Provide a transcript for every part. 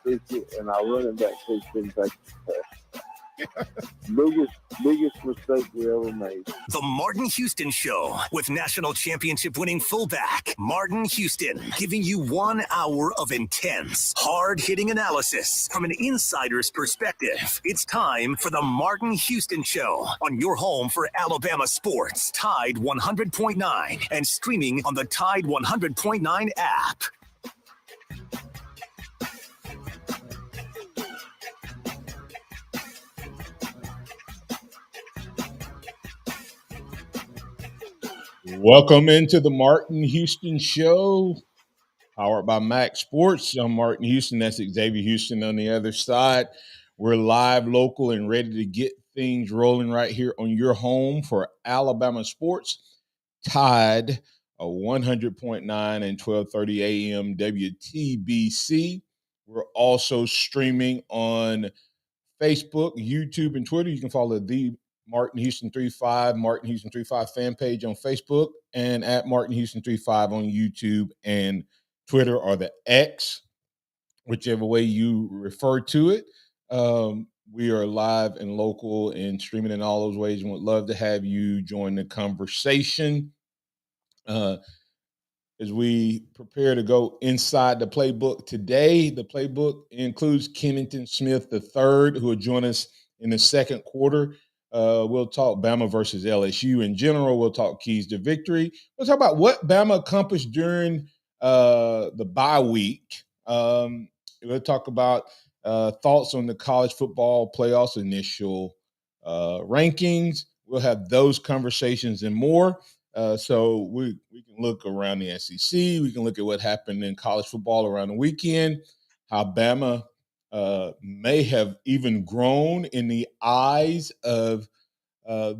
official, and our running back coach didn't take the pass. Biggest mistake we ever made. The Martin Houston Show with national championship winning fullback Martin Houston, giving you 1 hour of intense, hard-hitting analysis from an insider's perspective. It's time for the Martin Houston Show on your home for Alabama sports, Tide 100.9, and streaming on the Tide 100.9 app. Welcome into the Martin Houston Show, powered by MaX Sports. I'm Martin Houston. That's Xavier Houston on the other side. We're live, local, and ready to get things rolling right here on your home for Alabama sports. Tide 100.9 and 12:30 a.m. WTBC. We're also streaming on Facebook, YouTube, and Twitter. You can follow the Martin Houston 35, Martin Houston 35 fan page on Facebook, and at Martin Houston 35 on YouTube and Twitter, or the X, whichever way you refer to it. We are live and local and streaming in all those ways, and would love to have you join the conversation as we prepare to go inside the playbook today. The playbook includes Kennington Smith III, who will join us in the second quarter. We'll talk Bama versus LSU in general. We'll talk keys to victory. We'll talk about what Bama accomplished during the bye week. We'll talk about thoughts on the college football playoffs initial rankings. We'll have those conversations and more. So we can look around the SEC. We can look at what happened in college football around the weekend, how Bama may have even grown in the eyes of the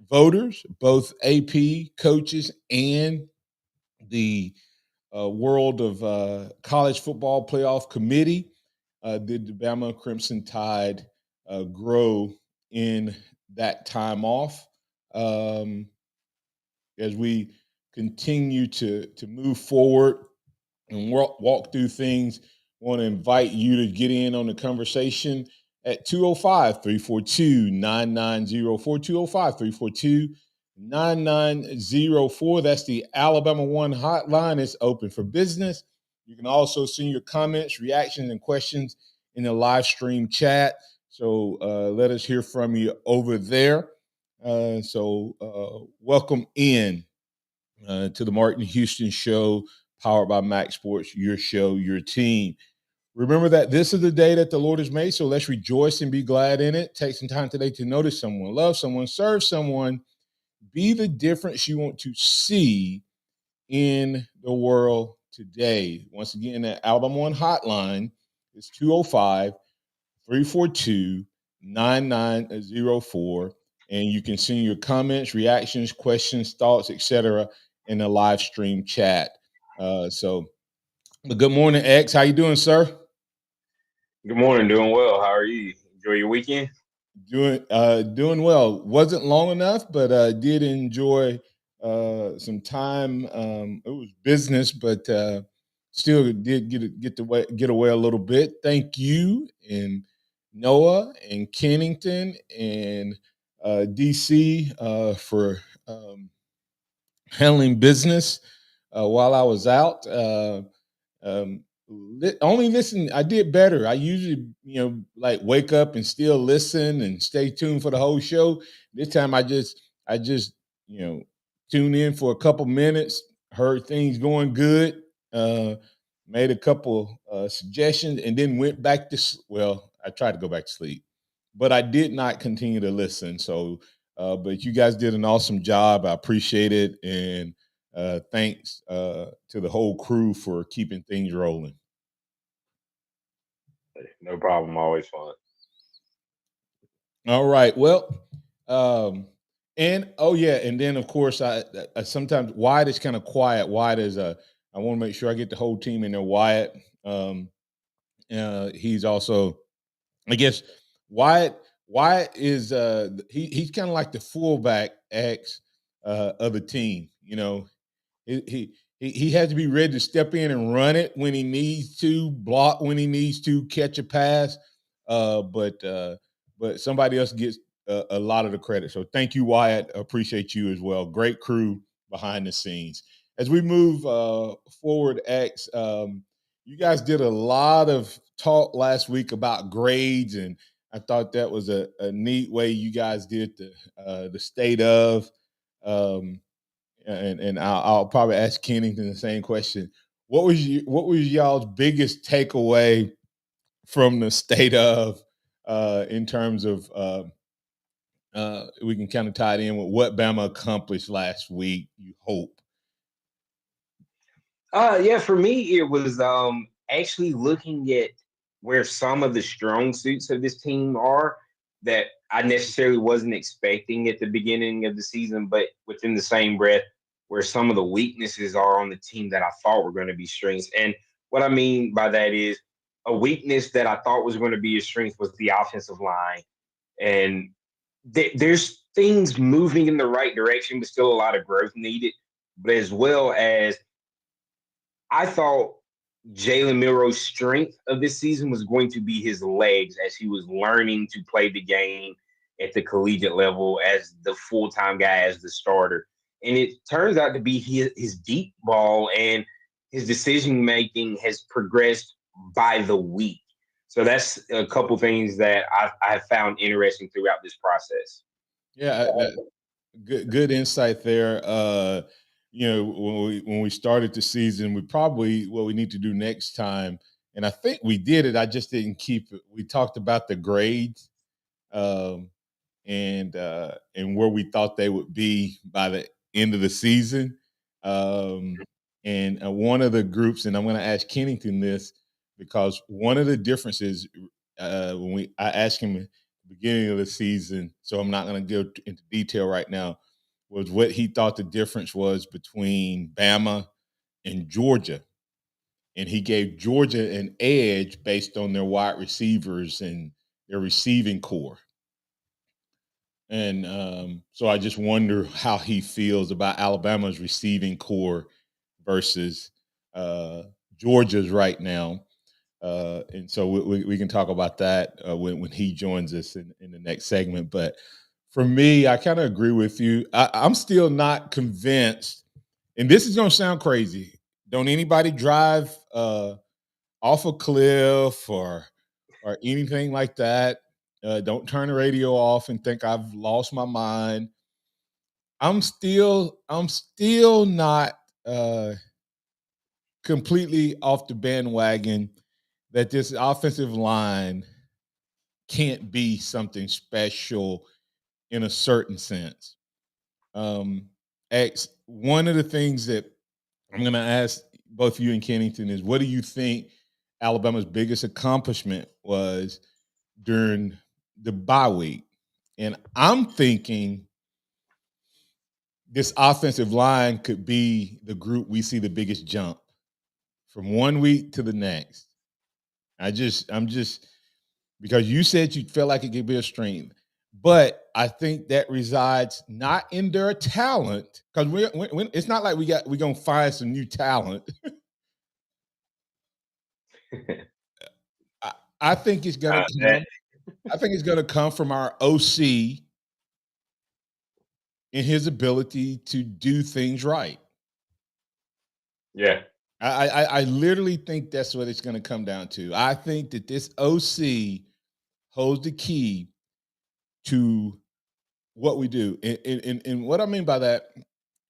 voters, both AP coaches and the world of college football playoff committee. Did the Bama Crimson Tide grow in that time off? As we continue to move forward and walk through things, I want to invite you to get in on the conversation at 205-342-9904, 205-342-9904. That's the Alabama One hotline. It's open for business. You can also send your comments, reactions, and questions in the live stream chat. So let us hear from you over there. Welcome in to the Martin Houston Show, powered by MaX Sports, your show, your team. Remember that this is the day that the Lord has made, so let's rejoice and be glad in it. Take some time today to notice someone, love someone, serve someone, be the difference you want to see in the world today. Once again, that Alabama One hotline is 205-342-9904. And you can send your comments, reactions, questions, thoughts, etc. in the live stream chat. Good morning, X. How you doing, sir? Good morning. Doing well. How are you? Enjoy your weekend? Doing well. Wasn't long enough, but did enjoy some time. It was business, but still did get away a little bit. Thank you and Noah and Kennington and DC for handling business while I was out. Only listen. I did better. I usually, like wake up and still listen and stay tuned for the whole show. This time I just, tuned in for a couple minutes, heard things going good, made a couple suggestions, and then went back to, I tried to go back to sleep, but I did not continue to listen. So, but you guys did an awesome job. I appreciate it. And thanks to the whole crew for keeping things rolling. No problem. Always fun. All right. Well, and then of course I sometimes Wyatt is kind of quiet. Wyatt is I want to make sure I get the whole team in there. Wyatt, he's also, I guess, Wyatt is he's kind of like the fullback X of the team. He he has to be ready to step in and run it when he needs to, block when he needs to, catch a pass. But somebody else gets a lot of the credit. So thank you, Wyatt. Appreciate you as well. Great crew behind the scenes. As we move forward, X, you guys did a lot of talk last week about grades, and I thought that was a neat way you guys did the state of. And I'll probably ask Kennington the same question. What was y'all's biggest takeaway from the state of in terms of we can kind of tie it in with what Bama accomplished last week, you hope? Yeah, for me it was actually looking at where some of the strong suits of this team are that I necessarily wasn't expecting at the beginning of the season, but within the same breath, where some of the weaknesses are on the team that I thought were going to be strengths. And what I mean by that is a weakness that I thought was going to be a strength was the offensive line. And there's things moving in the right direction, but still a lot of growth needed. But as well as I thought Jalen Milroe's strength of this season was going to be his legs as he was learning to play the game at the collegiate level as the full-time guy, as the starter. And it turns out to be his deep ball, and his decision-making has progressed by the week. So that's a couple things that I have found interesting throughout this process. Yeah, good insight there. When we started the season, what we need to do next time, and I think we did it. I just didn't keep it. We talked about the grades, um, and where we thought they would be by the end of the season. And one of the groups, and I'm going to ask Kennington this because one of the differences when I asked him at the beginning of the season, so I'm not going to go into detail right now, was what he thought the difference was between Bama and Georgia. And he gave Georgia an edge based on their wide receivers and their receiving core. And so I just wonder how he feels about Alabama's receiving core versus Georgia's right now. And so we can talk about that when he joins us in the next segment. But for me, I kind of agree with you. I'm still not convinced, and this is going to sound crazy. Don't anybody drive off a cliff or anything like that. Don't turn the radio off and think I've lost my mind. I'm still not completely off the bandwagon that this offensive line can't be something special in a certain sense. Um, one of the things that I'm going to ask both you and Kennington is, what do you think Alabama's biggest accomplishment was during the bye week? And I'm thinking this offensive line could be the group we see the biggest jump from one week to the next. I'm just because you said you felt like it could be a strength, but I think that resides not in their talent, because it's not like we're gonna find some new talent. I think it's gonna come. I think it's gonna come from our OC and his ability to do things right. Yeah. I literally think that's what it's going to come down to. I think that this OC holds the key to what we do, and what I mean by that,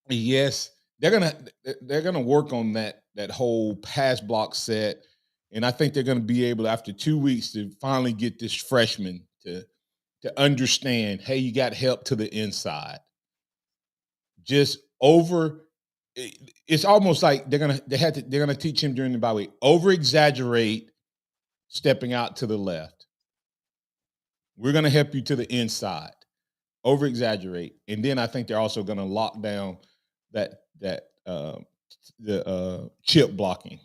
yes, they're gonna work on that whole pass block set, and I think they're gonna be able, after 2 weeks, to finally get this freshman to understand, hey, you got help to the inside. Just over, it's almost like they're gonna teach him during the bye week, over exaggerate stepping out to the left. We're gonna help you to the inside, over exaggerate, and then I think they're also gonna lock down that the chip blocking.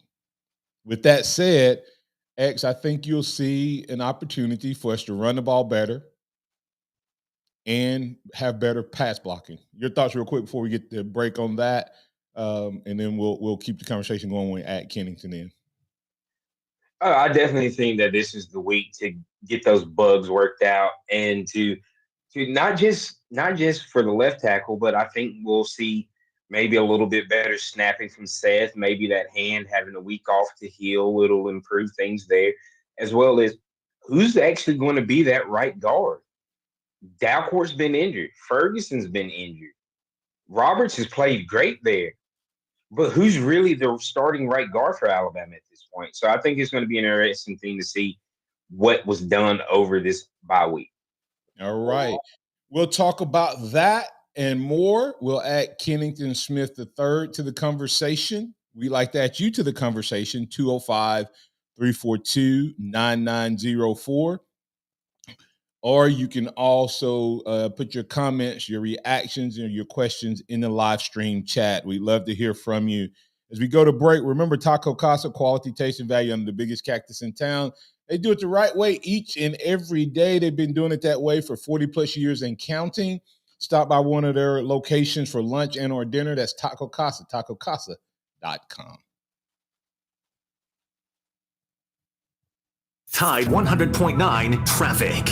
With that said, X, I think you'll see an opportunity for us to run the ball better and have better pass blocking. Your thoughts, real quick, before we get the break on that, and then we'll keep the conversation going when we're at Kennington in. I definitely think that this is the week to get those bugs worked out and to not just for the left tackle, but I think we'll see maybe a little bit better snapping from Seth. Maybe that hand having a week off to heal, it'll improve things there, as well as who's actually going to be that right guard. Dalcourt's been injured. Ferguson's been injured. Roberts has played great there. But who's really the starting right guard for Alabama at this point? So I think it's going to be an interesting thing to see what was done over this bye week. All right. We'll talk about that and more. We'll add Kennington Smith III to the conversation. We like to add you to the conversation, 205-342-9904. Or you can also put your comments, your reactions, and your questions in the live stream chat. We'd love to hear from you. As we go to break, remember Taco Casa, quality, taste, and value under the biggest cactus in town. They do it the right way each and every day. They've been doing it that way for 40-plus years and counting. Stop by one of their locations for lunch and or dinner. That's Taco Casa, tacocasa.com. Tide 100.9 traffic.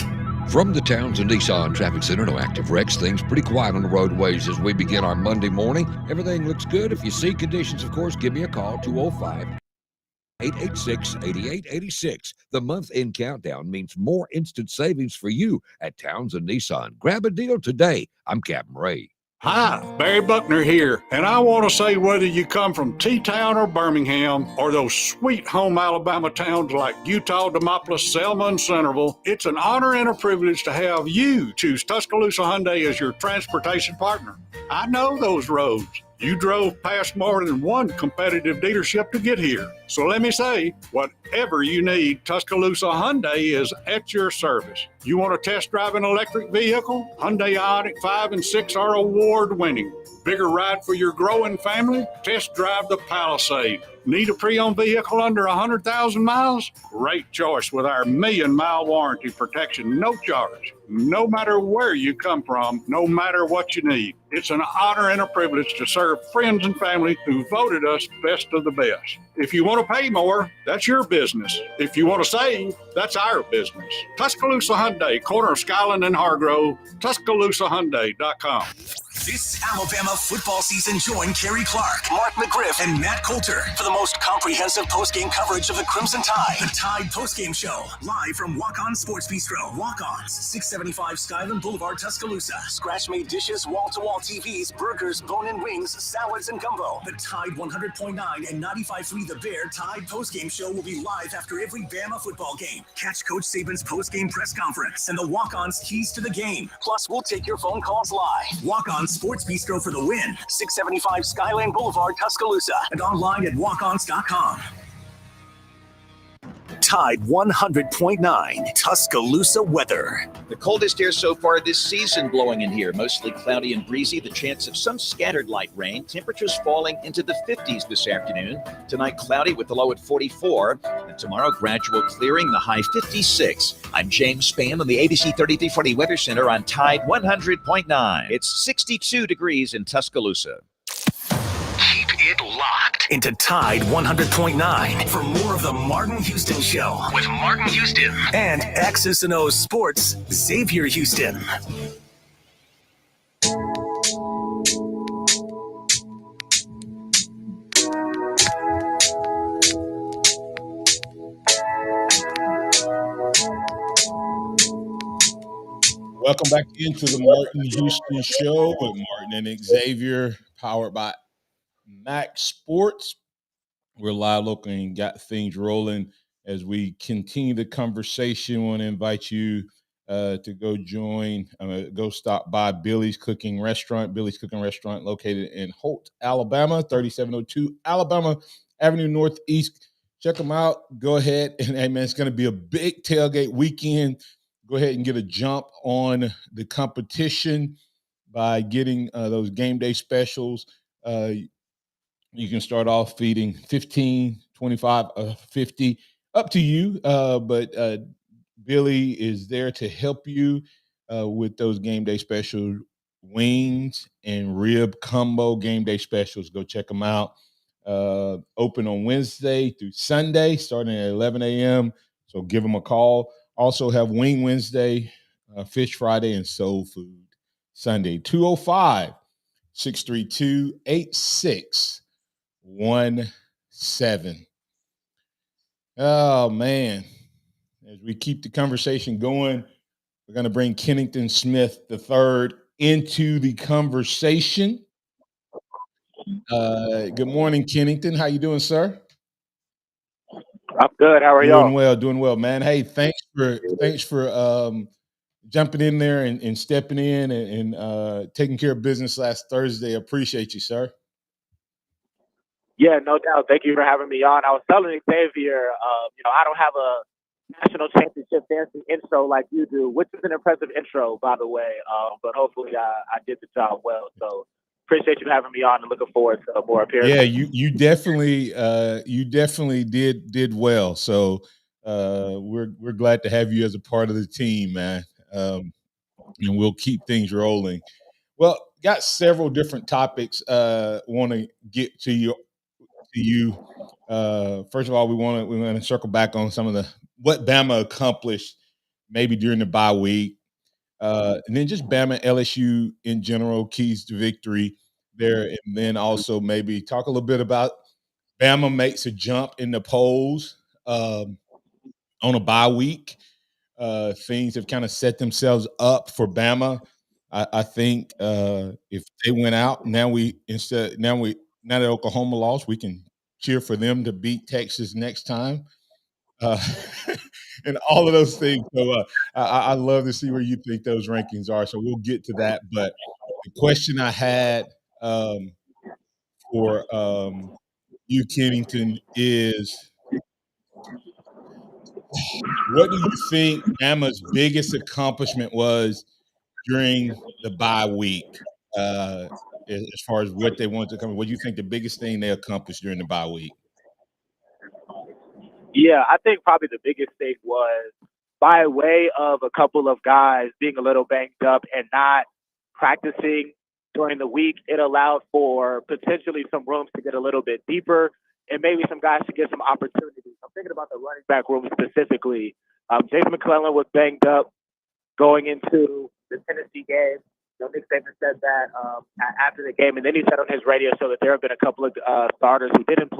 From the Townsend Nissan Traffic Center, no active wrecks. Things pretty quiet on the roadways as we begin our Monday morning. Everything looks good. If you see conditions, of course, give me a call, 205-886-8886. The month-end countdown means more instant savings for you at Townsend Nissan. Grab a deal today. I'm Captain Ray. Hi, Barry Buckner here, and I want to say whether you come from T-Town or Birmingham or those sweet home Alabama towns like Utah, Demopolis, Selma, and Centerville, it's an honor and a privilege to have you choose Tuscaloosa Hyundai as your transportation partner. I know those roads. You drove past more than one competitive dealership to get here. So let me say, whatever you need, Tuscaloosa Hyundai is at your service. You want to test drive an electric vehicle? Hyundai Ioniq 5 and 6 are award-winning. Bigger ride for your growing family? Test drive the Palisade. Need a pre-owned vehicle under 100,000 miles? Great choice with our 1,000,000-mile warranty protection, no charge. No matter where you come from, no matter what you need. It's an honor and a privilege to serve friends and family who voted us best of the best. If you want to pay more, that's your business. If you want to save, that's our business. Tuscaloosa Hyundai, corner of Skyland and Hargrove, TuscaloosaHyundai.com. This Alabama football season, join Kerry Clark, Mark McGriff, and Matt Coulter for the most comprehensive postgame coverage of the Crimson Tide. The Tide Postgame Show, live from Walk-On Sports Bistro. Walk-Ons, 675 Skyland Boulevard, Tuscaloosa. Scratch-made dishes, wall-to-wall TVs, burgers, bone-in wings, salads, and gumbo. The Tide 100.9 and 95.3 The Bear Tide Postgame Show will be live after every Bama football game. Catch Coach Saban's postgame press conference and the Walk-Ons keys to the game. Plus, we'll take your phone calls live. Walk-On Sports Bistro for the win. 675 Skyland Boulevard, Tuscaloosa. And online at walkons.com. Tide 100.9 Tuscaloosa weather. The coldest air so far this season blowing in here. Mostly cloudy and breezy. The chance of some scattered light rain. Temperatures falling into the 50s this afternoon. Tonight cloudy with the low at 44. And tomorrow gradual clearing, the high 56. I'm James Spann on the ABC 3340 Weather Center on Tide 100.9. It's 62 degrees in Tuscaloosa. Keep it locked into Tide 100.9 for more of the Martin Houston Show with Martin Houston and X's and O's Sports, Xavier Houston. Welcome back into the Martin Houston Show with Martin and Xavier, powered by MaX Sports. We're live, local, and got things rolling as we continue the conversation. I want to invite you to go stop by Billy's Cooking Restaurant. Billy's Cooking Restaurant located in Holt, Alabama, 3702 Alabama Avenue Northeast. Check them out. Go ahead. And, hey, man, it's going to be a big tailgate weekend. Go ahead and get a jump on the competition by getting those game day specials. You can start off feeding 15, 25, 50, up to you. But Billy is there to help you with those game day specials. wings and rib combo game day specials. Go check them out. Open on Wednesday through Sunday, starting at 11 a.m. So give them a call. Also have Wing Wednesday, Fish Friday, and Soul Food Sunday. 205-632-8617. Oh, man. As we keep the conversation going, we're going to bring Kennington Smith III into the conversation. Good morning, Kennington. How you doing, sir? I'm good. How are y'all? Doing well, man. Hey, thanks for jumping in there and stepping in and taking care of business last Thursday. Appreciate you, sir. Yeah, no doubt. Thank you for having me on. I was telling Xavier, I don't have a national championship fancy intro like you do, which is an impressive intro, by the way. But hopefully I did the job well. So appreciate you having me on and looking forward to more appearances. Yeah, you definitely did well. So we're glad to have you as a part of the team, man. And we'll keep things rolling. Well, got several different topics want to get to you. First of all, we want to circle back on some of what Bama accomplished maybe during the bye week. And then just Bama LSU in general, keys to victory there. And then also maybe talk a little bit about Bama makes a jump in the polls on a bye week. Things have kind of set themselves up for Bama. I think if they went out, now that Oklahoma lost, we can cheer for them to beat Texas next time. And all of those things. So I love to see where you think those rankings are. So we'll get to that. But the question I had for you, Kennington, is what do you think Bama's biggest accomplishment was during the bye week? As far as what they wanted to come, what do you think the biggest thing they accomplished during the bye week? Yeah, I think probably the biggest thing was by way of a couple of guys being a little banged up and not practicing during the week, it allowed for potentially some rooms to get a little bit deeper and maybe some guys to get some opportunities. I'm thinking about the running back room specifically. Jason McClellan was banged up going into the Tennessee game. Nick Saban said that after the game, and then he said on his radio show that there have been a couple of starters who didn't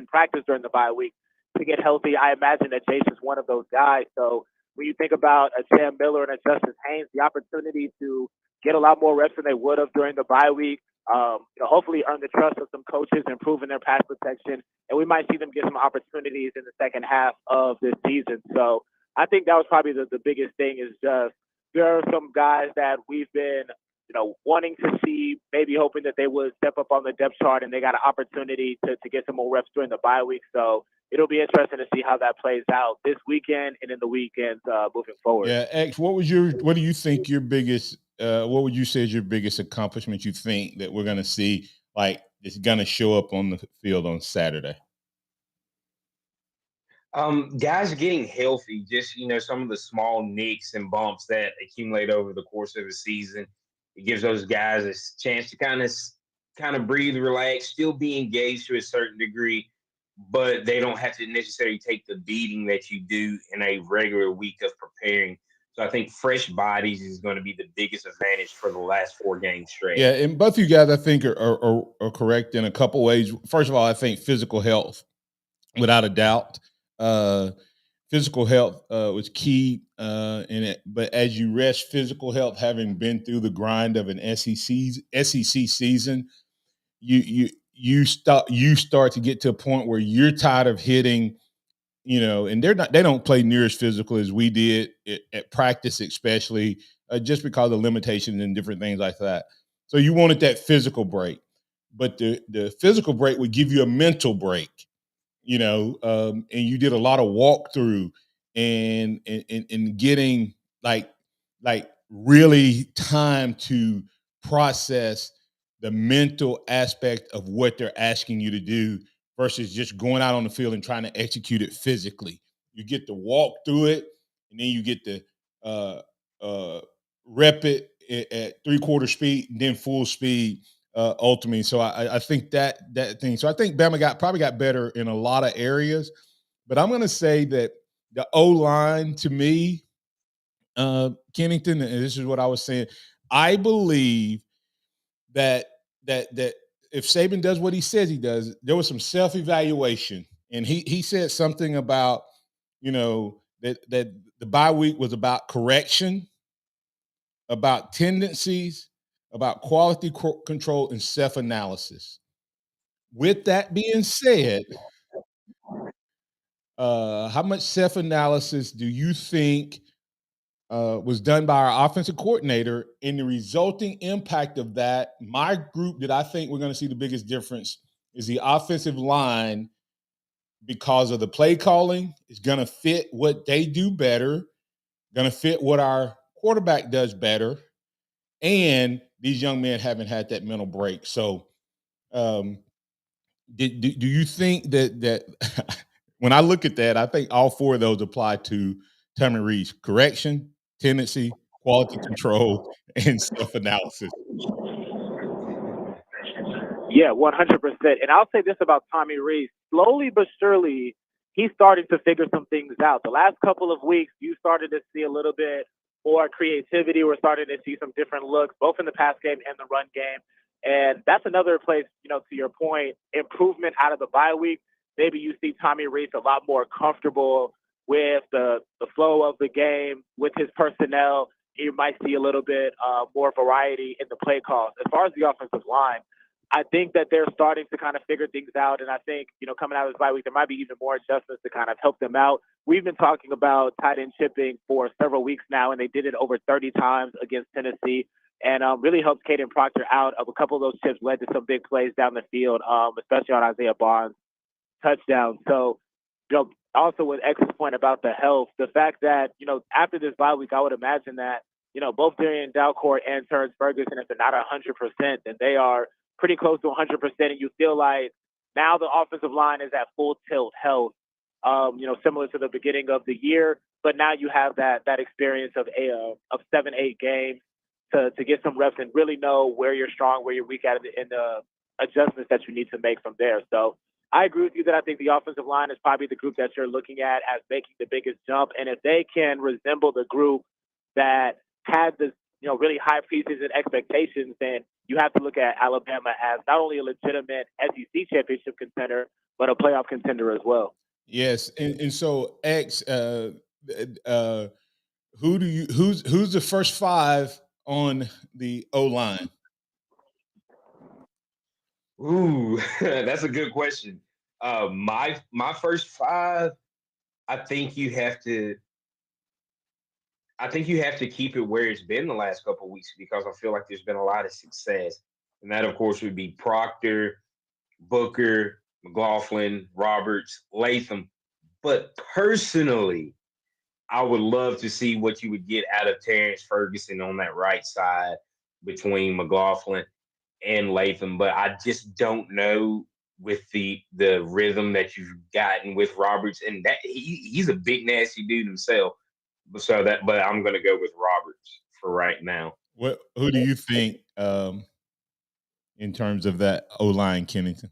practice during the bye week to get healthy. I imagine that Jason's one of those guys. So when you think about a Sam Miller and a Justice Haynes, the opportunity to get a lot more reps than they would have during the bye week, hopefully earn the trust of some coaches, improving their pass protection, and we might see them get some opportunities in the second half of this season. So I think that was probably the biggest thing is just there are some guys that we've been wanting to see, maybe hoping that they would step up on the depth chart, and they got an opportunity to get some more reps during the bye week. So it'll be interesting to see how that plays out this weekend and in the weekends moving forward. Yeah, X, what do you think your biggest what would you say is your biggest accomplishment you think that we're going to see, like it's going to show up on the field on Saturday? Guys are getting healthy. Just some of the small nicks and bumps that accumulate over the course of the season. It gives those guys a chance to kind of breathe, relax, still be engaged to a certain degree, but they don't have to necessarily take the beating that you do in a regular week of preparing. So I think fresh bodies is going to be the biggest advantage for the last 4 game stretch. Yeah, and both of you guys, I think, are correct in a couple ways. First of all, I think physical health, without a doubt. Physical health was key in it, but as you rest physical health, having been through the grind of an SEC season, you start to get to a point where you're tired of hitting, and they don't play near as physical as we did at practice, especially just because of limitations and different things like that. So you wanted that physical break, but the physical break would give you a mental break. And you did a lot of walkthrough and getting like really time to process the mental aspect of what they're asking you to do versus just going out on the field and trying to execute it physically. You get to walk through it, and then you get to rep it at 3/4 speed, and then full speed ultimately. So I think that thing. So I think Bama probably got better in a lot of areas, but I'm going to say that the O-line to me, Kennington, and this is what I was saying, I believe that if Saban does what he says he does, there was some self-evaluation, and he said something about, that the bye week was about correction, about tendencies, about quality control, and self-analysis. With that being said, how much self-analysis do you think was done by our offensive coordinator, and the resulting impact of that? My group that I think we're going to see the biggest difference is the offensive line, because of the play calling. It's going to fit what they do better, going to fit what our quarterback does better, and these young men haven't had that mental break. So do you think that when I look at that, I think all four of those apply to Tommy Rees: correction, tendency, quality control, and self-analysis? Yeah, 100%. And I'll say this about Tommy Rees. Slowly but surely, he's starting to figure some things out. The last couple of weeks, you started to see a little bit more creativity. We're starting to see some different looks, both in the pass game and the run game. And that's another place, to your point, improvement out of the bye week. Maybe you see Tommy Rees a lot more comfortable with the flow of the game, with his personnel. You might see a little bit more variety in the play calls. As far as the offensive line, I think that they're starting to kind of figure things out. And I think, coming out of this bye week, there might be even more adjustments to kind of help them out. We've been talking about tight end chipping for several weeks now, and they did it over 30 times against Tennessee, and really helped Caden Proctor out. Of a couple of those chips led to some big plays down the field, especially on Isaiah Barnes' touchdown. So, also with X's point about the health, the fact that, after this bye week, I would imagine that, both Darian Dalcourt and Terrence Ferguson, if they're not 100%, then they are pretty close to 100%, and you feel like now the offensive line is at full tilt health, similar to the beginning of the year. But now you have that experience of 7-8 games to get some reps and really know where you're strong, where you're weak at, and the adjustments that you need to make from there. So I agree with you that I think the offensive line is probably the group that you're looking at as making the biggest jump. And if they can resemble the group that had the really high preseason expectations, then you have to look at Alabama as not only a legitimate SEC championship contender, but a playoff contender as well. Yes, and so X, who's the first five on the O-line? Ooh, that's a good question. My first five, I think you have to keep it where it's been the last couple of weeks, because I feel like there's been a lot of success. And that, of course, would be Proctor, Booker, McLaughlin, Roberts, Latham. But personally, I would love to see what you would get out of Terrence Ferguson on that right side between McLaughlin and Latham. But I just don't know with the rhythm that you've gotten with Roberts, and that he's a big nasty dude himself. But I'm going to go with Roberts for right now. Who do you think in terms of that O-line, Kennington?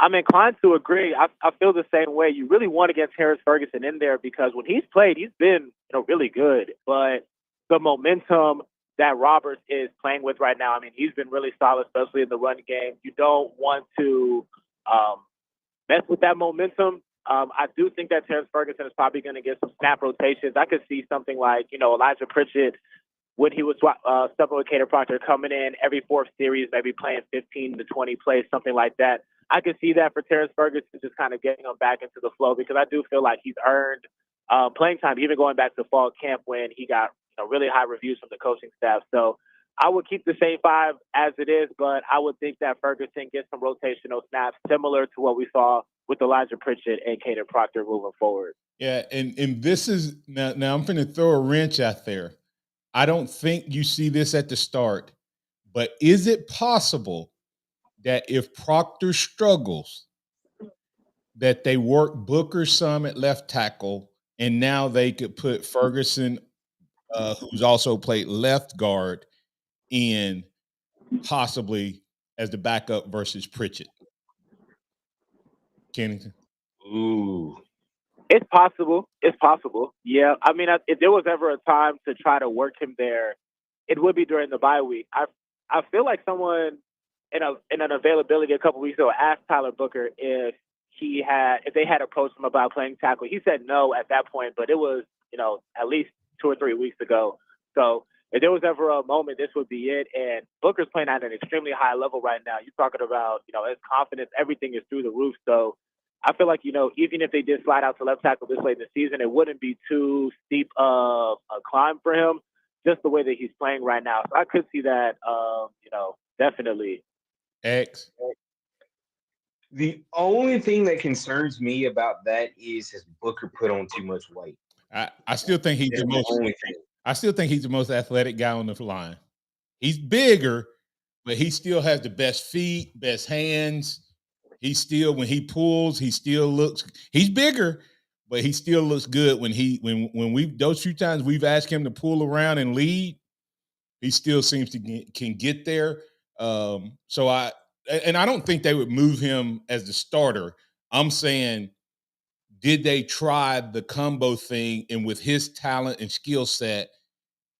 I'm inclined to agree. I feel the same way. You really want to get Terrence Ferguson in there, because when he's played, he's been really good. But the momentum that Roberts is playing with right now, I mean, he's been really solid, especially in the run game. You don't want to mess with that momentum. I do think that Terrence Ferguson is probably going to get some snap rotations. I could see something like, Elijah Pritchett, when he was stuck with Caden Proctor, coming in every fourth series, maybe playing 15 to 20 plays, something like that. I could see that for Terrence Ferguson, just kind of getting him back into the flow, because I do feel like he's earned playing time, even going back to fall camp when he got really high reviews from the coaching staff. So I would keep the same five as it is, but I would think that Ferguson gets some rotational snaps similar to what we saw with Elijah Pritchett and Caden Proctor moving forward. Yeah, and this is now I'm going to throw a wrench out there. I don't think you see this at the start, but is it possible that if Proctor struggles, that they work Booker some at left tackle, and now they could put Ferguson who's also played left guard in possibly as the backup versus Pritchett? Kennington? Ooh. It's possible. It's possible. Yeah. I mean, if there was ever a time to try to work him there, it would be during the bye week. I feel like someone in an availability a couple weeks ago asked Tyler Booker if they had approached him about playing tackle. He said no at that point, but it was, at least 2 or 3 weeks ago. So if there was ever a moment, this would be it. And Booker's playing at an extremely high level right now. You're talking about, his confidence, everything is through the roof. So I feel like, even if they did slide out to left tackle this late in the season, it wouldn't be too steep of a climb for him, just the way that he's playing right now. So I could see that, definitely. X. The only thing that concerns me about that is has Booker put on too much weight. I still think he's That's the most. only thing. I still think he's the most athletic guy on the line. He's bigger, but he still has the best feet, best hands. He still, when he pulls, he still looks. He's bigger, but he still looks good when we those few times we've asked him to pull around and lead. He still seems to can get there. So I don't think they would move him as the starter. I'm saying, did they try the combo thing? And with his talent and skill set,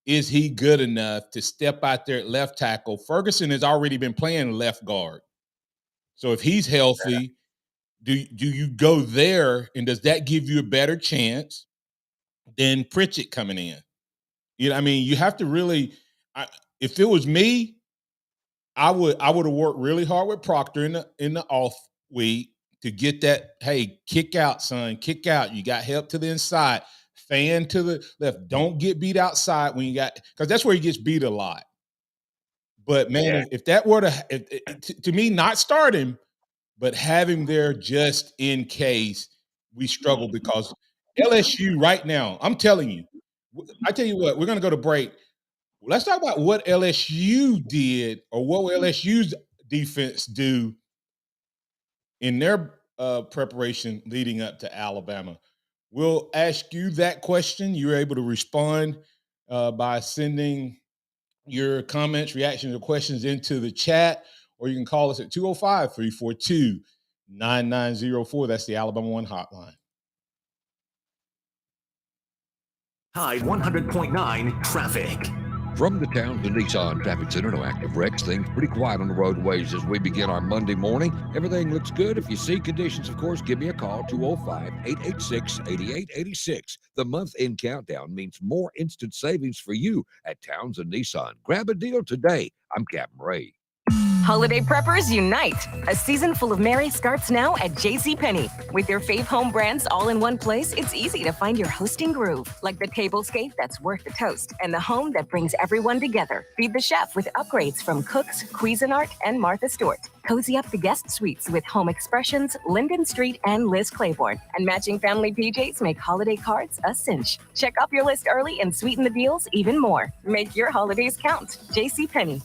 is he good enough to step out there at left tackle? Ferguson has already been playing left guard. So if he's healthy, do you go there, and does that give you a better chance than Pritchett coming in? You have to really. If it was me, I would have worked really hard with Proctor in the off week to get that. Hey, kick out, son, kick out. You got help to the inside, fan to the left. Don't get beat outside when you got, because that's where he gets beat a lot. But man, if that were to me, not start him, but have him there just in case we struggle, because LSU right now, I'm telling you, I tell you what, we're going to go to break. Let's talk about what LSU did, or what will LSU's defense do in their preparation leading up to Alabama. We'll ask you that question. You're able to respond by sending your comments, reactions, or questions into the chat, or you can call us at 205-342-9904. That's the Alabama One hotline. Tide 100.9 traffic. From the Townsend Nissan Traffic Center, no active wrecks. Things pretty quiet on the roadways as we begin our Monday morning. Everything looks good. If you see conditions, of course, give me a call, 205-886-8886. The month-end countdown means more instant savings for you at Townsend Nissan. Grab a deal today. I'm Captain Ray. Holiday preppers unite. A season full of merry starts now at JCPenney. With your fave home brands all in one place, it's easy to find your hosting groove. Like the tablescape that's worth the toast, and the home that brings everyone together. Feed the chef with upgrades from Cooks, Cuisinart, and Martha Stewart. Cozy up the guest suites with Home Expressions, Linden Street, and Liz Claiborne. And matching family PJs make holiday cards a cinch. Check off your list early and sweeten the deals even more. Make your holidays count. JCPenney.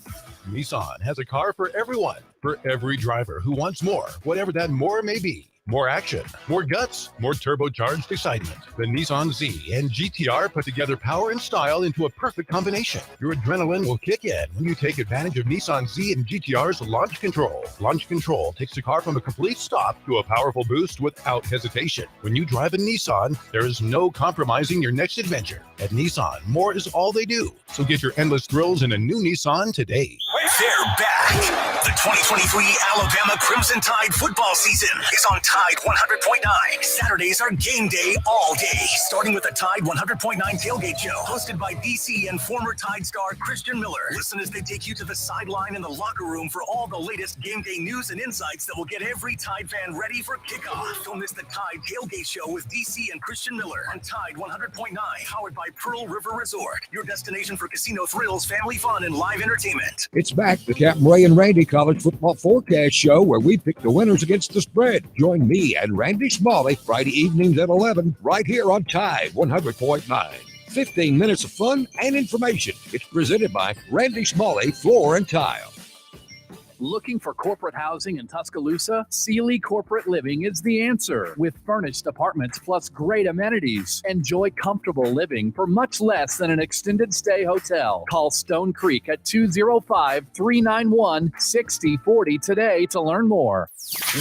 Nissan has a car for everyone, for every driver who wants more, whatever that more may be. More action, more guts, more turbocharged excitement. The Nissan Z and GTR put together power and style into a perfect combination. Your adrenaline will kick in when you take advantage of Nissan Z and GTR's launch control. Launch control takes the car from a complete stop to a powerful boost without hesitation. When you drive a Nissan, there is no compromising your next adventure. At Nissan, more is all they do. So get your endless thrills in a new Nissan today. They're back. The 2023 Alabama Crimson Tide football season is on Tide 100.9. Saturdays are game day all day, starting with the Tide 100.9 tailgate show, hosted by DC and former Tide star Christian Miller. Listen as they take you to the sideline and the locker room for all the latest game day news and insights that will get every Tide fan ready for kickoff. Don't miss the Tide tailgate show with DC and Christian Miller on Tide 100.9, powered by Pearl River Resort, your destination for casino thrills, family fun, and live entertainment. It's back, the Captain Ray and Randy College Football Forecast Show, where we pick the winners against the spread. Join me and Randy Smalley Friday evenings at 11 right here on Tide 100.9. 15 minutes of fun and information. It's presented by Randy Smalley Floor and Tile. Looking for corporate housing in Tuscaloosa? Sealy Corporate Living is the answer. With furnished apartments plus great amenities, enjoy comfortable living for much less than an extended stay hotel. Call Stone Creek at 205-391-6040 today to learn more.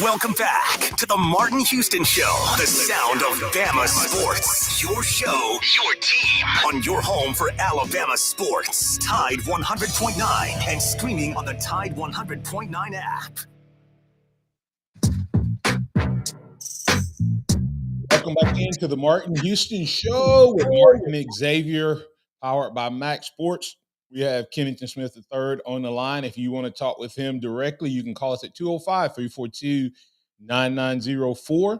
Welcome back to the Martin Houston Show, the sound of Bama sports. Your show, your team, on your home for Alabama sports. Tide 100.9 and streaming on the Tide 100.9 app. Welcome back into the Martin Houston Show with Martin Xavier, powered by MaX Sports. We have Kennington Smith III on the line. If you want to talk with him directly, you can call us at 205-342-9904.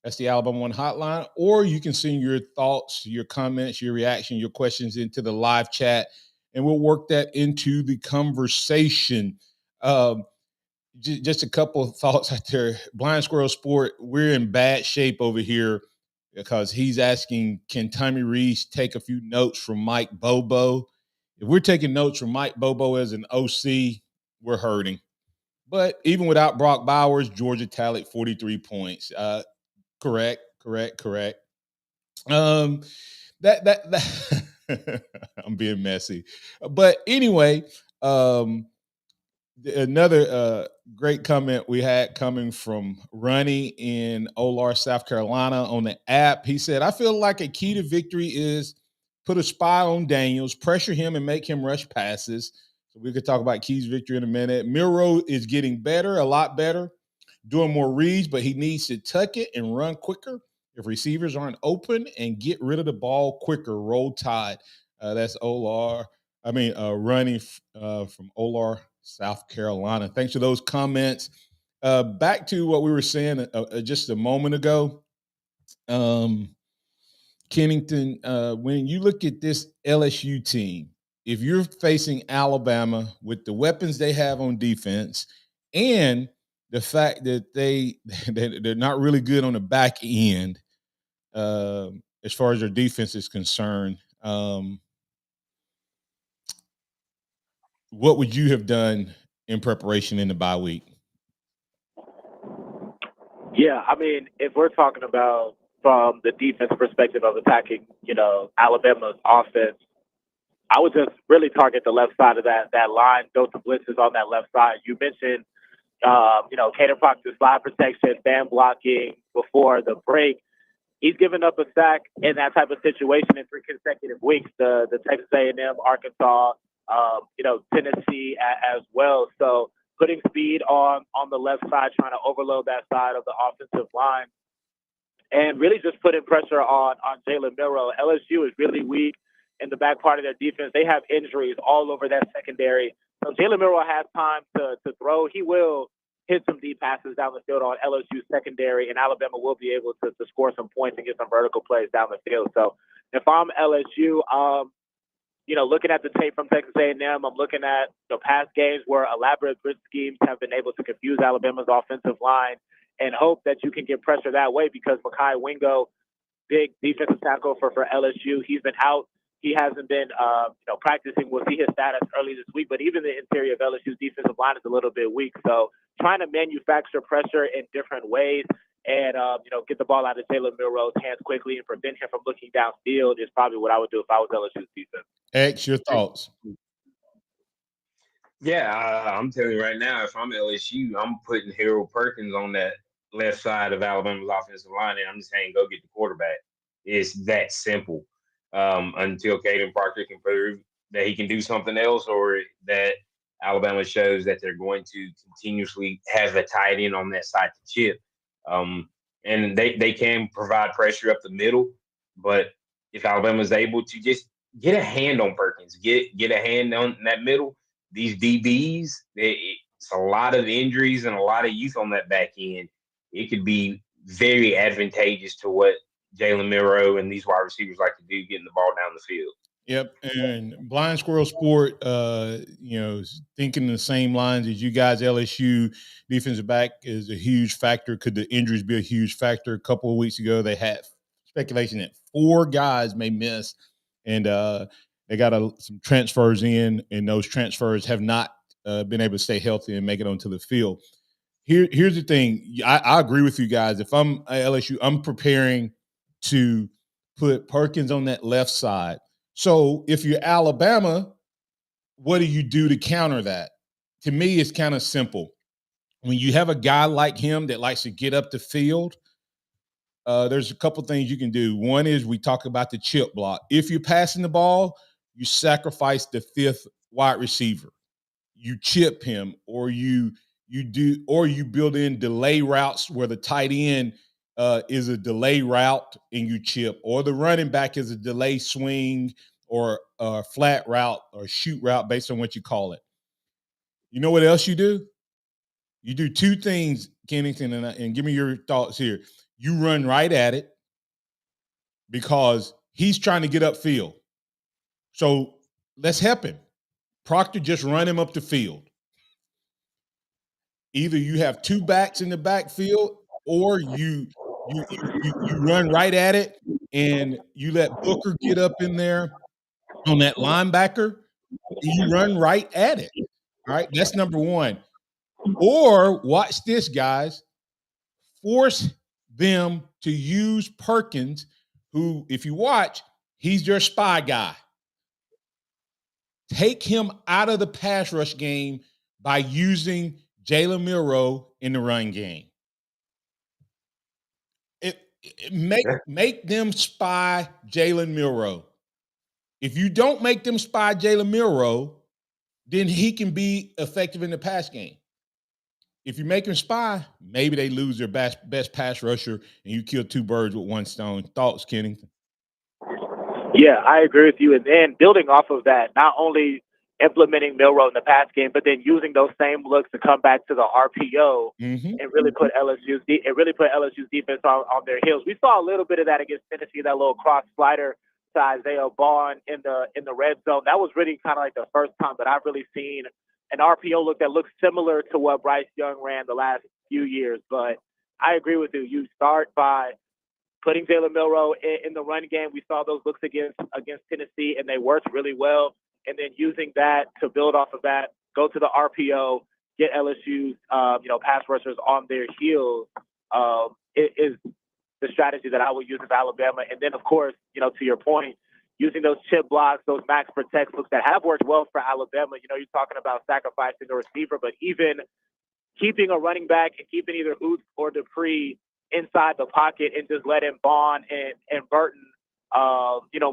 That's the Alabama One hotline. Or you can send your thoughts, your comments, your reaction, your questions into the live chat, and we'll work that into the conversation. Just a couple of thoughts out there. Blind Squirrel Sport, we're in bad shape over here because he's asking, can Tommy Rees take a few notes from Mike Bobo? If we're taking notes from Mike Bobo as an OC, we're hurting. But even without Brock Bowers, Georgia tallied 43 points. Correct. That I'm being messy. But anyway, another great comment we had coming from Ronnie in Olar, South Carolina on the app. He said, I feel like a key to victory is put a spy on Daniels, pressure him and make him rush passes. So we could talk about Key's victory in a minute. Miro is getting better, a lot better, doing more reads, but he needs to tuck it and run quicker if receivers aren't open and get rid of the ball quicker. Roll Tide. That's Ronnie from Olar, South Carolina. Thanks for those comments. Back to what we were saying just a moment ago. Kennington, when you look at this LSU team, if you're facing Alabama with the weapons they have on defense and the fact that they're not really good on the back end as far as their defense is concerned, what would you have done in preparation in the bye week? Yeah, I mean, if we're talking about from the defense perspective of attacking, Alabama's offense, I would just really target the left side of that line, go to blitzes on that left side. You mentioned, Caden Proctor's slide protection, fan blocking before the break. He's given up a sack in that type of situation in 3 consecutive weeks. The Texas A&M, Arkansas, Tennessee as well. So putting speed on the left side, trying to overload that side of the offensive line, and really just putting pressure on Jalen Milroe. LSU is really weak in the back part of their defense. They have injuries all over that secondary. So Jalen Milroe has time to throw. He will hit some deep passes down the field on LSU secondary, and Alabama will be able to score some points and get some vertical plays down the field. So if I'm LSU, looking at the tape from Texas A&M, I'm looking at past games where elaborate blitz schemes have been able to confuse Alabama's offensive line, and hope that you can get pressure that way, because Mekhi Wingo, big defensive tackle for LSU, he's been out. He hasn't been, practicing. We'll see his status early this week, but even the interior of LSU's defensive line is a little bit weak. So trying to manufacture pressure in different ways and, get the ball out of Jalen Milroe's hands quickly and prevent him from looking downfield is probably what I would do if I was LSU's defense. X, your thoughts? Yeah, I'm telling you right now, if I'm LSU, I'm putting Harold Perkins on that left side of Alabama's offensive line, and I'm just saying, go get the quarterback. It's that simple. Until Caden Proctor can prove that he can do something else, or that Alabama shows that they're going to continuously have a tight end on that side to chip. And they can provide pressure up the middle, but if Alabama is able to just get a hand on Perkins, get a hand on that middle, these DBs, it's a lot of injuries and a lot of youth on that back end. It could be very advantageous to what Jalen Milroe and these wide receivers like to do, getting the ball down the field. Yep, and Blind Squirrel Sport, thinking the same lines as you guys. LSU defensive back is a huge factor. Could the injuries be a huge factor? A couple of weeks ago, they had speculation that 4 guys may miss, and they got some transfers in, and those transfers have not been able to stay healthy and make it onto the field. Here's the thing. I agree with you guys. If I'm at LSU, I'm preparing to put Perkins on that left side. So if you're Alabama, what do you do to counter that? To me, it's kind of simple. When you have a guy like him that likes to get up the field, there's a couple things you can do. One is we talk about the chip block. If you're passing the ball, you sacrifice the fifth wide receiver. You chip him, or you build in delay routes where the tight end is a delay route and you chip, or the running back is a delay swing or a flat route or shoot route based on what you call it. You know what else you do? You do two things, Kennington, and give me your thoughts here. You run right at it because he's trying to get upfield. So let's help him. Proctor, just run him up the field. Either you have two backs in the backfield, or you run right at it and you let Booker get up in there on that linebacker. You run right at it. All right, that's number one. Or watch this, guys. Force them to use Perkins, who, if you watch, he's your spy guy. Take him out of the pass rush game by using Jalen Milroe in the run game. Make them spy Jalen Milroe. If you don't make them spy Jalen Milroe, then he can be effective in the pass game. If you make him spy, maybe they lose their best pass rusher and you kill two birds with one stone. Thoughts, Kennington? Yeah, I agree with you. And then building off of that, not only implementing Milroe in the pass game, but then using those same looks to come back to the RPO and really put LSU's defense on their heels. We saw a little bit of that against Tennessee, that little cross slider to Isaiah Bond in the red zone. That was really kind of like the first time that I've really seen an RPO look that looks similar to what Bryce Young ran the last few years. But I agree with you. You start by putting Jalen Milroe in the run game. We saw those looks against Tennessee, and they worked really well. And then using that to build off of that, go to the RPO, get LSU's pass rushers on their heels is the strategy that I would use with Alabama. And then, of course, to your point, using those chip blocks, those max protect looks that have worked well for Alabama. You're talking about sacrificing a receiver, but even keeping a running back and keeping either Oots or Dupree inside the pocket and just letting Bond and Burton,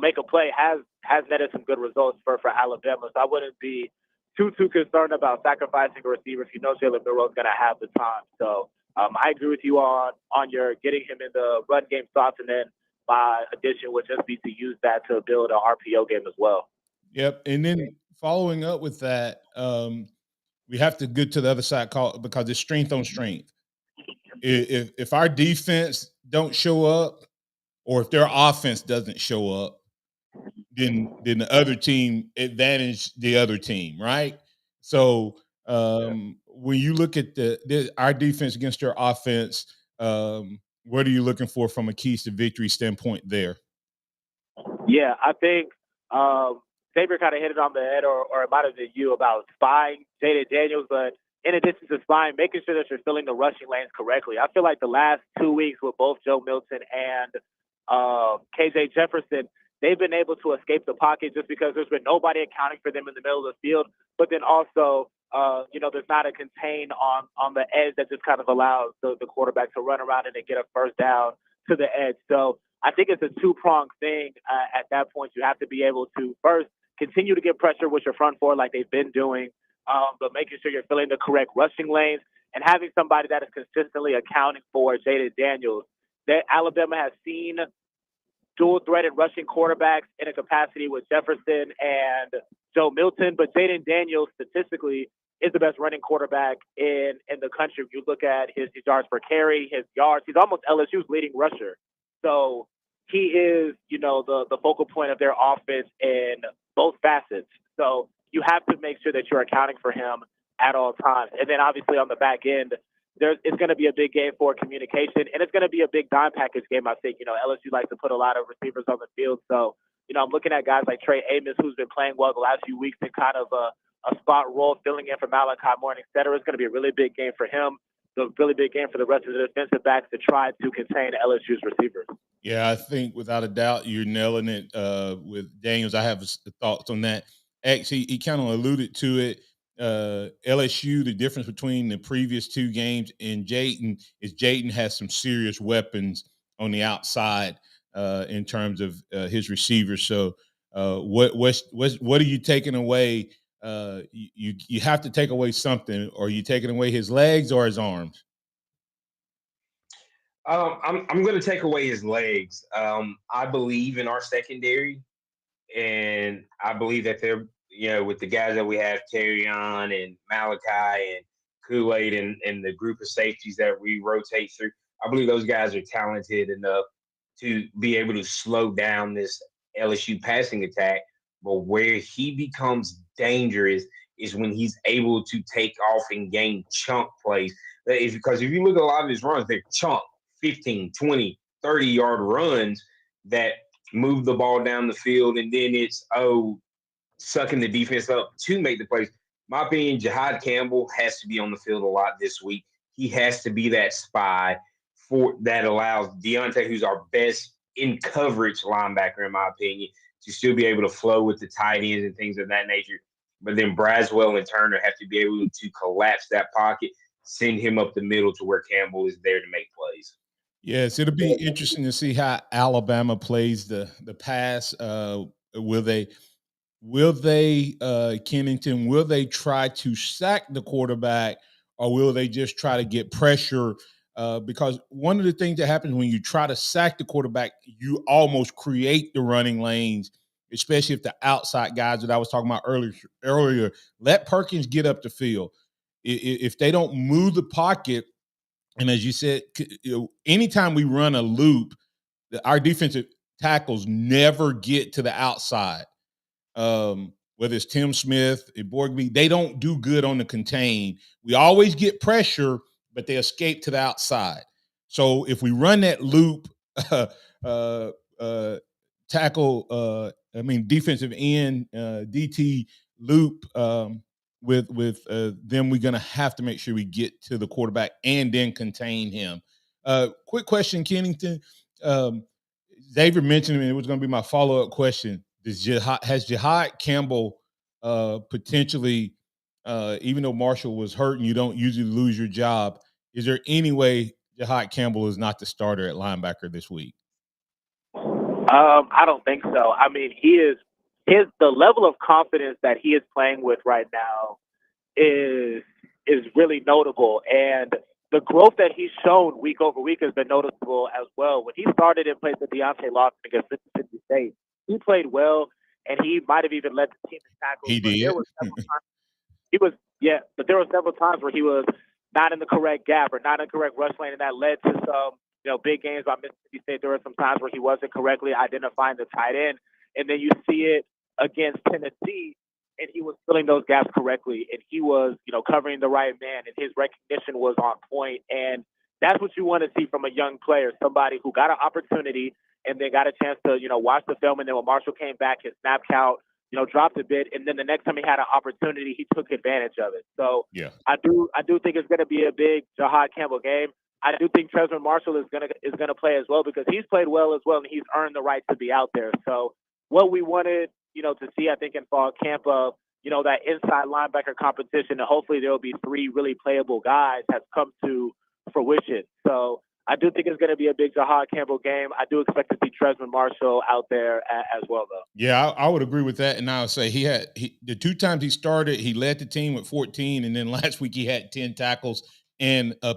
make a play has netted some good results for Alabama. So I wouldn't be too concerned about sacrificing a receiver if Jalen Milroe is going to have the time. So I agree with you on your getting him in the run game spots, and then my addition would just be to use that to build an RPO game as well. Yep. And then following up with that, we have to get to the other side because it's strength on strength. If our defense don't show up, or if their offense doesn't show up, then the other team advantage the other team, right? So when you look at our defense against their offense, what are you looking for from a keys to victory standpoint there? Yeah, I think Xavier kind of hit it on the head, or it might have been you, about spying Jaden Daniels, but in addition to spying, making sure that you're filling the rushing lanes correctly. I feel like the last 2 weeks with both Joe Milton and KJ Jefferson, they've been able to escape the pocket just because there's been nobody accounting for them in the middle of the field. But then also, there's not a contain on the edge that just kind of allows the quarterback to run around and then get a first down to the edge. So I think it's a two-pronged thing. At that point, you have to be able to first continue to get pressure with your front four like they've been doing, but making sure you're filling the correct rushing lanes and having somebody that is consistently accounting for Jaden Daniels. That Alabama has seen dual-threaded rushing quarterbacks in a capacity with Jefferson and Joe Milton, but Jaden Daniels statistically is the best running quarterback in the country. If you look at his yards per carry, his yards, he's almost LSU's leading rusher. So he is, the focal point of their offense in both facets. So you have to make sure that you're accounting for him at all times. And then obviously on the back end, it's going to be a big game for communication, and it's going to be a big dime package game. I think, LSU likes to put a lot of receivers on the field. So, I'm looking at guys like Trey Amos, who's been playing well the last few weeks in kind of a spot role, filling in for Malachi Moore, et cetera. It's going to be a really big game for him. A really big game for the rest of the defensive backs to try to contain LSU's receivers. Yeah, I think without a doubt you're nailing it with Daniels. I have thoughts on that. Actually, he kind of alluded to it. LSU, the difference between the previous two games and Jayden is Jayden has some serious weapons on the outside in terms of his receivers. So what are you taking away? You have to take away something. Or are you taking away his legs or his arms? I'm going to take away his legs. I believe in our secondary, and I believe that they're, with the guys that we have, Terrion and Malachi and Kool-Aid and the group of safeties that we rotate through, I believe those guys are talented enough to be able to slow down this LSU passing attack. But where he becomes dangerous is when he's able to take off and gain chunk plays. Because if you look at a lot of his runs, they're chunk. 15, 20, 30-yard runs that move the ball down the field, and then it's, sucking the defense up to make the plays. My opinion, Jahad Campbell has to be on the field a lot this week. He has to be that spy that allows Deontay, who's our best in coverage linebacker, in my opinion, to still be able to flow with the tight ends and things of that nature. But then Braswell and Turner have to be able to collapse that pocket, send him up the middle to where Campbell is there to make plays. Yes, it'll be interesting to see how Alabama plays the pass. Will they, Kennington, will they try to sack the quarterback, or will they just try to get pressure? Because one of the things that happens when you try to sack the quarterback, you almost create the running lanes, especially if the outside guys that I was talking about earlier let Perkins get up the field. If they don't move the pocket, and as you said, anytime we run a loop, our defensive tackles never get to the outside. Whether it's Tim Smith, Borgby, they don't do good on the contain. We always get pressure, but they escape to the outside. So if we run that loop, defensive end, DT loop, with them, we're going to have to make sure we get to the quarterback and then contain him. Quick question, Kennington. Xavier mentioned it was going to be my follow-up question. Has Jahad Campbell potentially, even though Marshall was hurt and you don't usually lose your job, is there any way Jahad Campbell is not the starter at linebacker this week? I don't think so. I mean, the level of confidence that he is playing with right now is really notable, and the growth that he's shown week over week has been noticeable as well. When he started and played with Deontay Lawson against Mississippi State, he played well, and he might have even led the team in tackles. He did. But there were several times where he was not in the correct gap or not in the correct rush lane, and that led to some big games by Mississippi State. There were some times where he wasn't correctly identifying the tight end, and then you see it against Tennessee, and he was filling those gaps correctly, and he was, covering the right man, and his recognition was on point. And that's what you want to see from a young player, somebody who got an opportunity and then got a chance to, watch the film. And then when Marshall came back, his snap count, dropped a bit. And then the next time he had an opportunity, he took advantage of it. So yeah, I do think it's going to be a big Jahad Campbell game. I do think Trezor Marshall is going to play as well, because he's played well as well, and he's earned the right to be out there. So what we wanted, to see, I think, in fall camp of, that inside linebacker competition, and hopefully there will be 3 really playable guys, has come to fruition. So I do think it's going to be a big Jahad Campbell game. I do expect to see Trezor Marshall out there as well, though. Yeah, I would agree with that. And I would say the 2 times he started, he led the team with 14, and then last week he had 10 tackles and a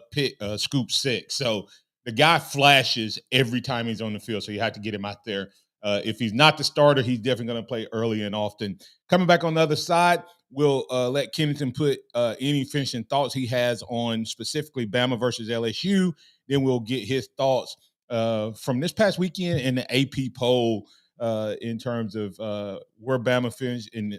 scoop 6. So the guy flashes every time he's on the field, so you have to get him out there. If he's not the starter, he's definitely going to play early and often. Coming back on the other side, we'll let Kennington put any finishing thoughts he has on specifically Bama versus LSU. Then we'll get his thoughts from this past weekend in the AP poll in terms of where Bama finished in,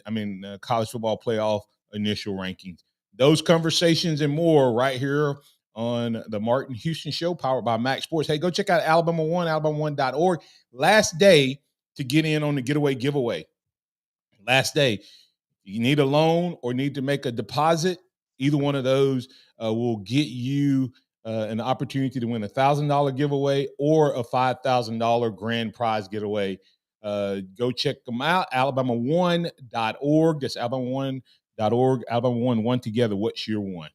college football playoff initial rankings. Those conversations and more right here on the Martin Houston Show, powered by MaX Sports. Hey, go check out Alabama One, alabama1.org. Last day to get in on the getaway giveaway. Last day. you need a loan or need to make a deposit, either one of those will get you an opportunity to win a $1,000 giveaway or a $5,000 grand prize giveaway. Go check them out, alabama1.org. That's alabama1.org. Alabama one together. What's your one?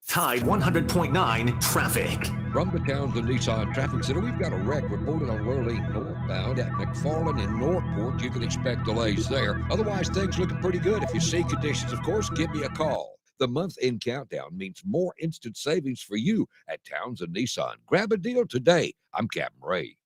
Tide 100.9 traffic. From the Townsend Nissan Traffic Center, we've got a wreck reported on Raleigh northbound at McFarland and Northport. You can expect delays there. Otherwise, things looking pretty good. If you see conditions, of course, give me a call. The month-end countdown means more instant savings for you at Townsend Nissan. Grab a deal today. I'm Captain Ray.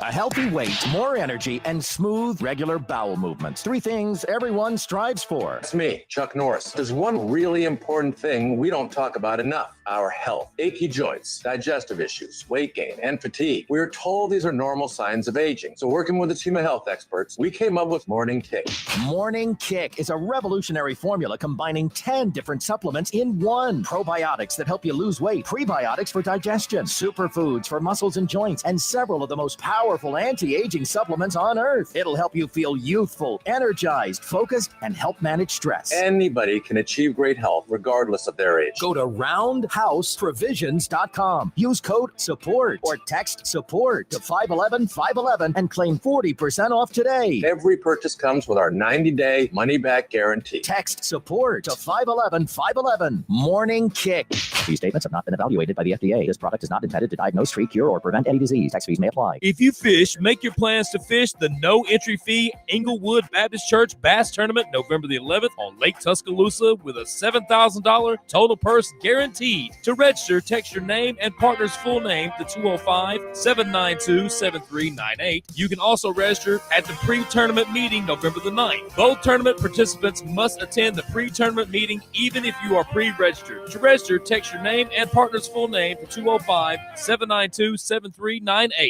A healthy weight, more energy, and smooth, regular bowel movements. 3 things everyone strives for. It's me, Chuck Norris. There's one really important thing we don't talk about enough: our health. Achy joints, digestive issues, weight gain, and fatigue. We're told these are normal signs of aging. So working with a team of health experts, we came up with Morning Kick. Morning Kick is a revolutionary formula combining 10 different supplements in one. Probiotics that help you lose weight, prebiotics for digestion, superfoods for muscles and joints, and several of the most powerful anti-aging supplements on earth. It'll help you feel youthful, energized, focused, and help manage stress. Anybody can achieve great health regardless of their age. Go to roundhouseprovisions.com. Use code SUPPORT or text SUPPORT to 511-511 and claim 40% off today. Every purchase comes with our 90-day money-back guarantee. Text SUPPORT to 511-511. Morning Kick. These statements have not been evaluated by the FDA. This product is not intended to diagnose, treat, cure, or prevent any disease. Tax fees may apply. If you fish, make your plans to fish the no entry fee Inglewood Baptist Church Bass Tournament November the 11th on Lake Tuscaloosa with a $7,000 total purse guaranteed. To register, text your name and partner's full name to 205-792-7398. You can also register at the pre-tournament meeting November the 9th. Both tournament participants must attend the pre-tournament meeting even if you are pre-registered. To register, text your name and partner's full name to 205-792-7398.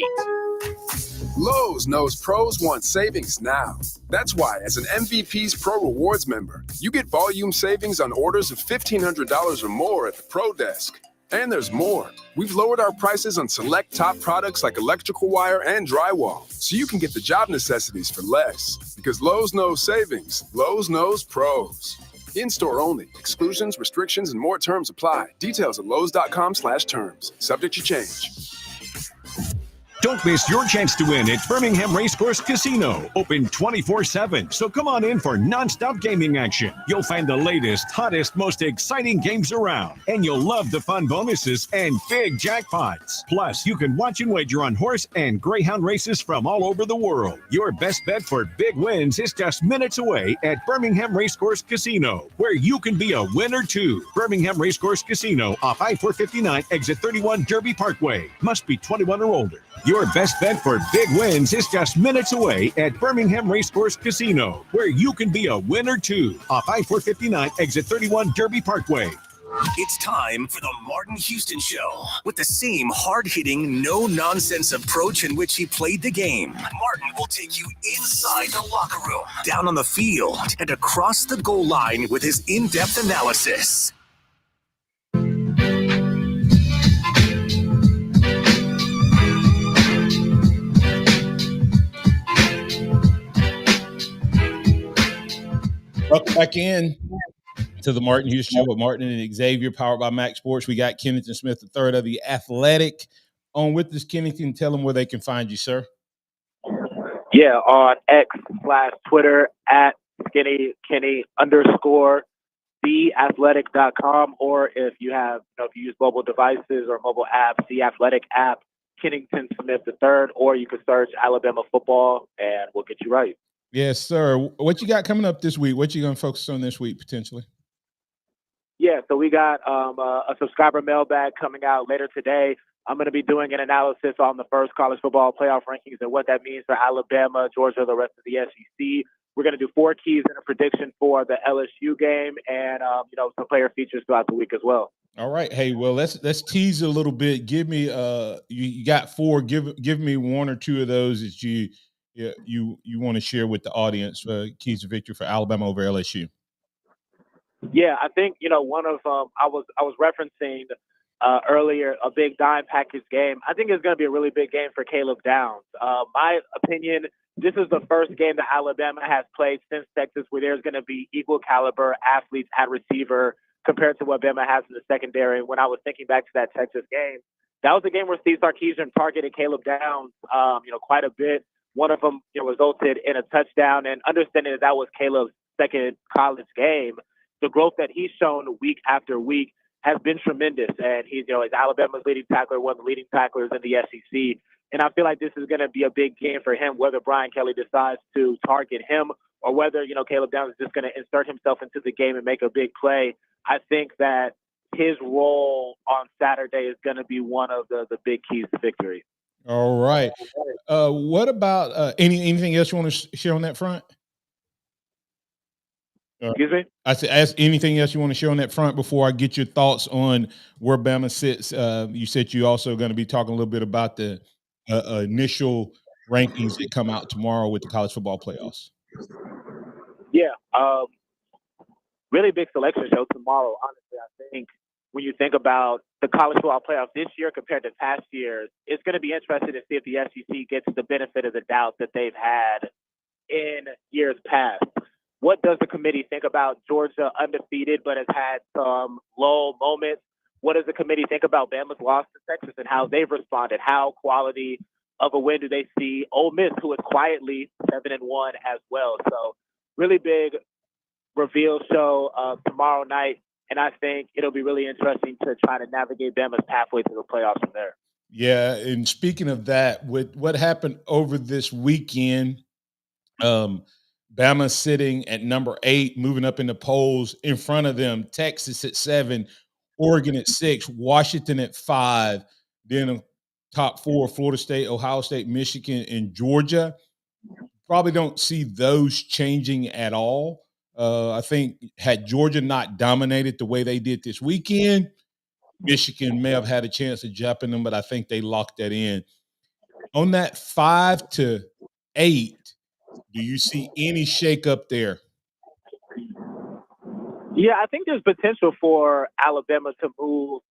Lowe's knows pros want savings now. That's why, as an MVP's Pro Rewards member, you get volume savings on orders of $1,500 or more at the Pro Desk. And there's more. We've lowered our prices on select top products like electrical wire and drywall, so you can get the job necessities for less. Because Lowe's knows savings. Lowe's knows pros. In-store only. Exclusions, restrictions, and more terms apply. Details at lowes.com/terms. Subject to change. Don't miss your chance to win at Birmingham Racecourse Casino. Open 24/7, so come on in for nonstop gaming action. You'll find the latest, hottest, most exciting games around, and you'll love the fun bonuses and big jackpots. Plus, you can watch and wager on horse and greyhound races from all over the world. Your best bet for big wins is just minutes away at Birmingham Racecourse Casino, where you can be a winner too. Birmingham Racecourse Casino off I-459, exit 31 Derby Parkway. Must be 21 or older. Your best bet for big wins is just minutes away at Birmingham Racecourse Casino, where you can be a winner too. Off I-459, exit 31 Derby Parkway. It's time for the Martin Houston Show. With the same hard-hitting, no-nonsense approach in which he played the game, Martin will take you inside the locker room, down on the field, and across the goal line with his in-depth analysis. Welcome back in to the Martin Houston Show with Martin and Xavier, powered by MaX Sports. We got Kennington Smith III of The Athletic on with us. Kennington, tell them where they can find you, sir. Yeah, on X/Twitter at skinnykenny_theathletic.com, or if you have, if you use mobile devices or mobile apps, the Athletic app, Kennington Smith III, or you can search Alabama football and we'll get you right. Yes, sir. What you got coming up this week? What you going to focus on this week potentially? Yeah, so we got a subscriber mailbag coming out later today. I'm going to be doing an analysis on the first college football playoff rankings and what that means for Alabama, Georgia, the rest of the SEC. We're going to do 4 keys and a prediction for the LSU game, and some player features throughout the week as well. All right. Hey, well, let's tease a little bit. Give me you got 4. Give me 1 or 2 of those that you want to share with the audience. Keys to victory for Alabama over LSU. Yeah, I think one of I was referencing earlier a big dime package game. I think it's going to be a really big game for Caleb Downs. My opinion this is the first game that Alabama has played since Texas where there's going to be equal caliber athletes at receiver compared to what Bama has in the secondary. When I was thinking back to that Texas game, that was a game where Steve Sarkisian targeted Caleb Downs, quite a bit. One of them, resulted in a touchdown. And understanding that was Caleb's second college game, the growth that he's shown week after week has been tremendous. And he's, is Alabama's leading tackler, one of the leading tacklers in the SEC. And I feel like this is going to be a big game for him, whether Brian Kelly decides to target him or whether, Caleb Downs is just going to insert himself into the game and make a big play. I think that his role on Saturday is going to be one of the big keys to victory. All right. What about anything else you want to share on that front? Excuse me? I said, ask anything else you want to share on that front before I get your thoughts on where Bama sits. You said you also going to be talking a little bit about the initial rankings that come out tomorrow with the college football playoffs. Yeah. Really big selection show tomorrow. Honestly, I think when you think about the college football playoffs this year compared to past years, it's going to be interesting to see if the SEC gets the benefit of the doubt that they've had in years past. What does the committee think about Georgia undefeated but has had some low moments? What does the committee think about Bama's loss to Texas and how they've responded? How quality of a win do they see Ole Miss, who is quietly 7-1 as well? So really big reveal show tomorrow night. And I think it'll be really interesting to try to navigate Bama's pathway to the playoffs from there. Yeah, and speaking of that, with what happened over this weekend, Bama sitting at number 8, moving up in the polls. In front of them, Texas at 7, Oregon at 6, Washington at 5, then top 4, Florida State, Ohio State, Michigan, and Georgia. Probably don't see those changing at all. I think had Georgia not dominated the way they did this weekend, Michigan may have had a chance of jumping them, but I think they locked that in. On that 5 to 8, do you see any shakeup there? Yeah, I think there's potential for Alabama to move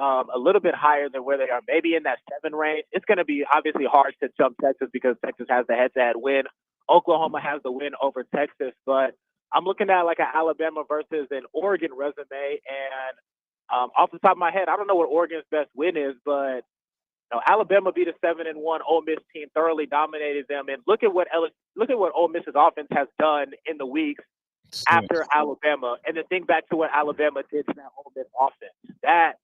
a little bit higher than where they are, maybe in that 7 range. It's going to be obviously hard to jump Texas because Texas has the head-to-head win. Oklahoma has the win over Texas, but I'm looking at like an Alabama versus an Oregon resume, and off the top of my head, I don't know what Oregon's best win is, but Alabama beat a 7-1 Ole Miss team, thoroughly dominated them, and look at what Ole Miss's offense has done in the weeks after Alabama, and then think back to what Alabama did to that Ole Miss offense. That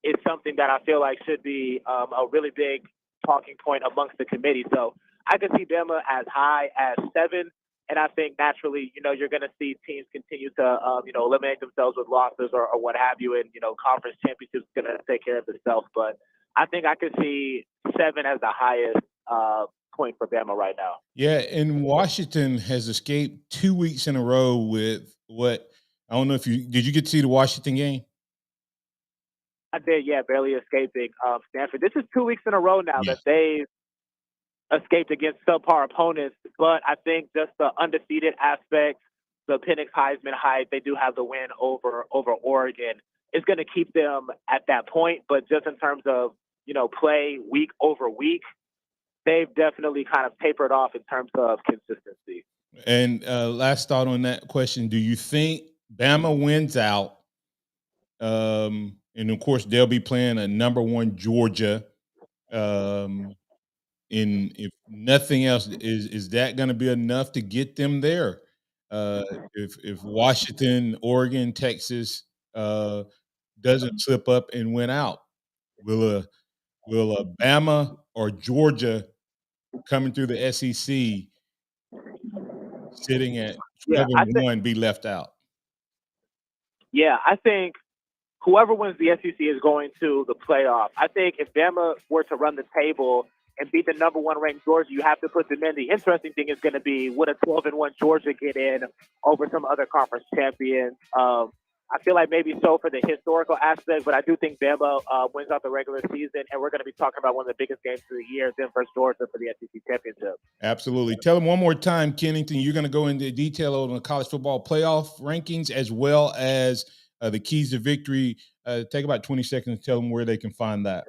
is something that I feel like should be a really big talking point amongst the committee. So I could see Bama as high as 7. And I think naturally, you're going to see teams continue to, eliminate themselves with losses or what have you. And, conference championships going to take care of itself. But I think I could see 7 as the highest point for Bama right now. Yeah, and Washington has escaped 2 weeks in a row with what – I don't know if did you get to see the Washington game? I did, yeah, barely escaping Stanford. This is 2 weeks in a row now that they've escaped against subpar opponents, but I think just the undefeated aspect, the Penix Heisman hype, they do have the win over Oregon, is going to keep them at that point. But just in terms of, play week over week, they've definitely kind of tapered off in terms of consistency. And last thought on that question, do you think Bama wins out? And of course, they'll be playing a number 1 Georgia. And if nothing else, is that going to be enough to get them there? If Washington, Oregon, Texas doesn't slip up and win out, will Bama or Georgia coming through the SEC sitting at 12-1 be left out? Yeah, I think whoever wins the SEC is going to the playoff. I think if Bama were to run the table and beat the number 1 ranked Georgia, you have to put them in. The interesting thing is going to be, would a 12-1 Georgia get in over some other conference champions? I feel like maybe so for the historical aspect, but I do think Bama wins out the regular season, and we're going to be talking about one of the biggest games of the year, them versus Georgia for the SEC championship. Absolutely. Tell them one more time, Kennington, you're going to go into detail on the college football playoff rankings as well as the keys to victory. Take about 20 seconds to tell them where they can find that.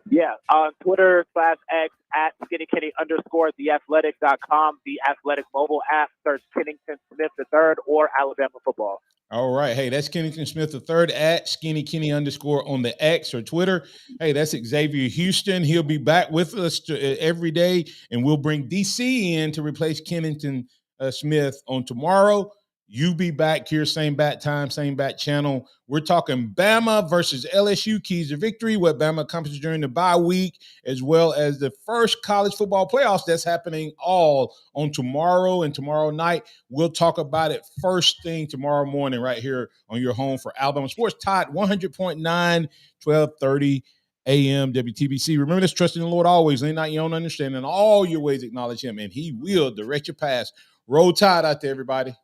Yeah, on Twitter /X, at skinnykenny_theathletic.com, the Athletic mobile app. Search Kennington Smith III or Alabama football. All right. Hey, that's Kennington Smith III at Skinny Kenny _ on the X or Twitter. Hey, that's Xavier Houston. He'll be back with us every day, and we'll bring DC in to replace Kennington Smith on tomorrow. You be back here, same bat time, same bat channel. We're talking Bama versus LSU, keys to victory, what Bama accomplished during the bye week, as well as the first college football playoffs that's happening all on tomorrow and tomorrow night. We'll talk about it first thing tomorrow morning right here on your home for Alabama Sports. Tide 100.9, 1230 a.m. WTBC. Remember this, trust in the Lord always. Lean not your own understanding. In all your ways acknowledge him, and he will direct your paths. Roll Tide out there, everybody.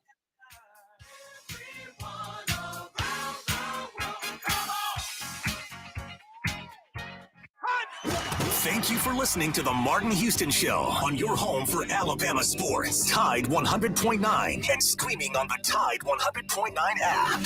Thank you for listening to the Martin Houston Show on your home for Alabama sports. Tide 100.9 and streaming on the Tide 100.9 app.